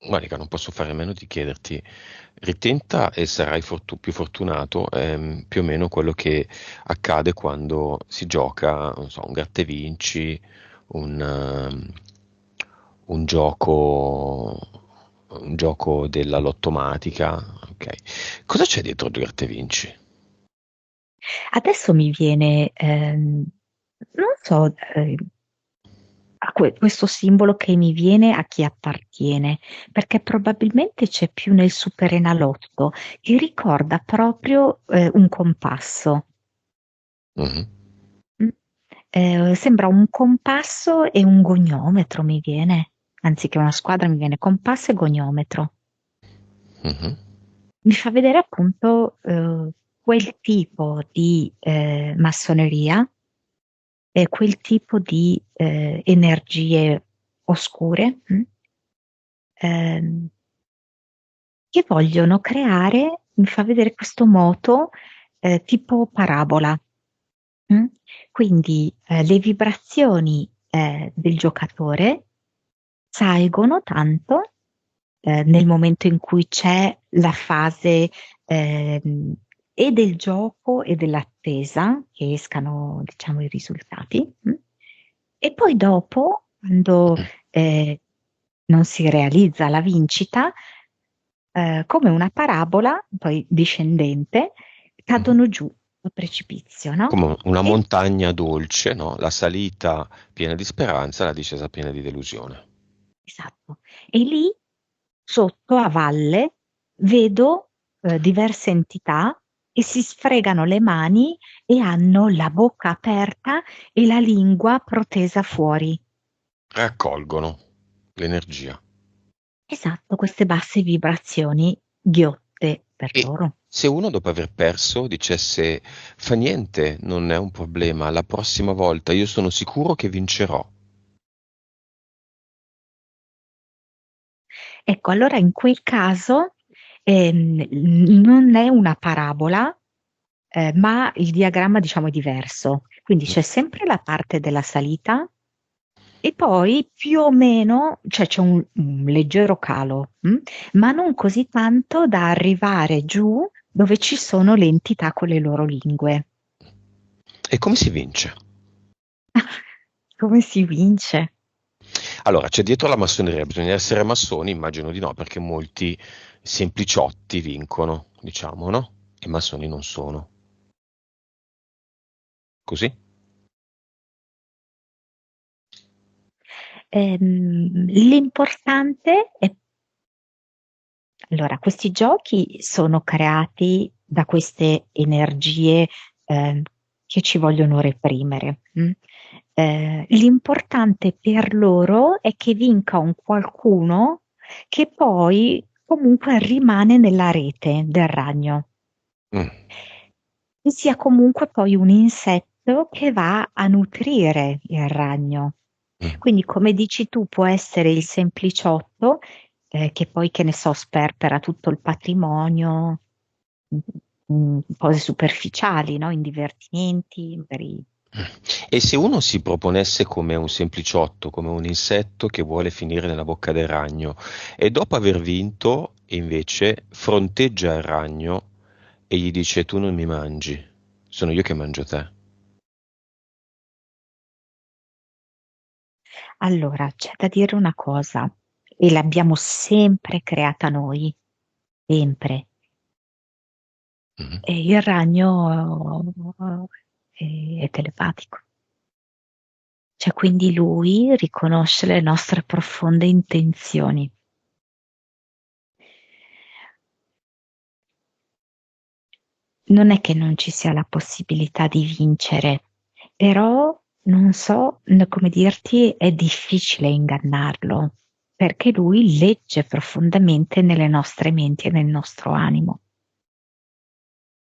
Monica, non posso fare a meno di chiederti, ritenta e sarai più fortunato, più o meno quello che accade quando si gioca, non so, un gratta e vinci, un, ehm, un gioco, un gioco della lottomatica, ok? Cosa c'è dietro il gratta e vinci? Adesso mi viene, non so, a questo simbolo che mi viene a chi appartiene, perché probabilmente c'è più nel Superenalotto, che ricorda proprio un compasso. Mhm, Mm. Sembra un compasso e un goniometro mi viene, anziché una squadra mi viene compasso e goniometro. mhm. Mi fa vedere appunto quel tipo di massoneria e quel tipo di energie oscure, ehm, che vogliono creare, mi fa vedere questo moto tipo parabola. mm? Quindi le vibrazioni del giocatore salgono tanto nel momento in cui c'è la fase ehm, e del gioco e dell'attesa che escano, diciamo, i risultati. E poi dopo, quando eh, non si realizza la vincita, come una parabola, poi discendente, Mhm. cadono giù al precipizio, no? Come una E, montagna dolce, no? La salita piena di speranza, la discesa piena di delusione. esatto. E lì, sotto, a valle, vedo diverse entità che si sfregano le mani e hanno la bocca aperta e la lingua protesa fuori. Raccolgono l'energia. Esatto, queste basse vibrazioni ghiotte per E loro. se uno dopo aver perso dicesse fa niente, non è un problema, la prossima volta io sono sicuro che vincerò. Ecco, allora in quel caso non è una parabola, ma il diagramma, diciamo, è diverso. Quindi c'è sempre la parte della salita e poi più o meno, cioè c'è un leggero calo, ma non così tanto da arrivare giù dove ci sono le entità con le loro lingue. E come si vince? Come si vince? Allora, c'è dietro la massoneria, bisogna essere massoni? Immagino di no, perché molti sempliciotti vincono, diciamo, no? E massoni non sono. Così? L'importante è, allora, questi giochi sono creati da queste energie ehm, che ci vogliono reprimere. L'importante per loro è che vinca un qualcuno che poi comunque rimane nella rete del ragno Mm, e sia comunque poi un insetto che va a nutrire il ragno. mm. Quindi, come dici tu, può essere il sempliciotto, che poi, che ne so, sperpera tutto il patrimonio, cose superficiali, no? In divertimenti, magari. E se uno si proponesse come un sempliciotto, come un insetto che vuole finire nella bocca del ragno e dopo aver vinto invece fronteggia il ragno e gli dice tu non mi mangi, sono io che mangio te. Allora, c'è da dire una cosa, e l'abbiamo sempre creata noi, sempre. Mhm. E il ragno è telepatico. Cioè, quindi lui riconosce le nostre profonde intenzioni. Non è che non ci sia la possibilità di vincere, però non so come dirti, è difficile ingannarlo, perché lui legge profondamente nelle nostre menti e nel nostro animo.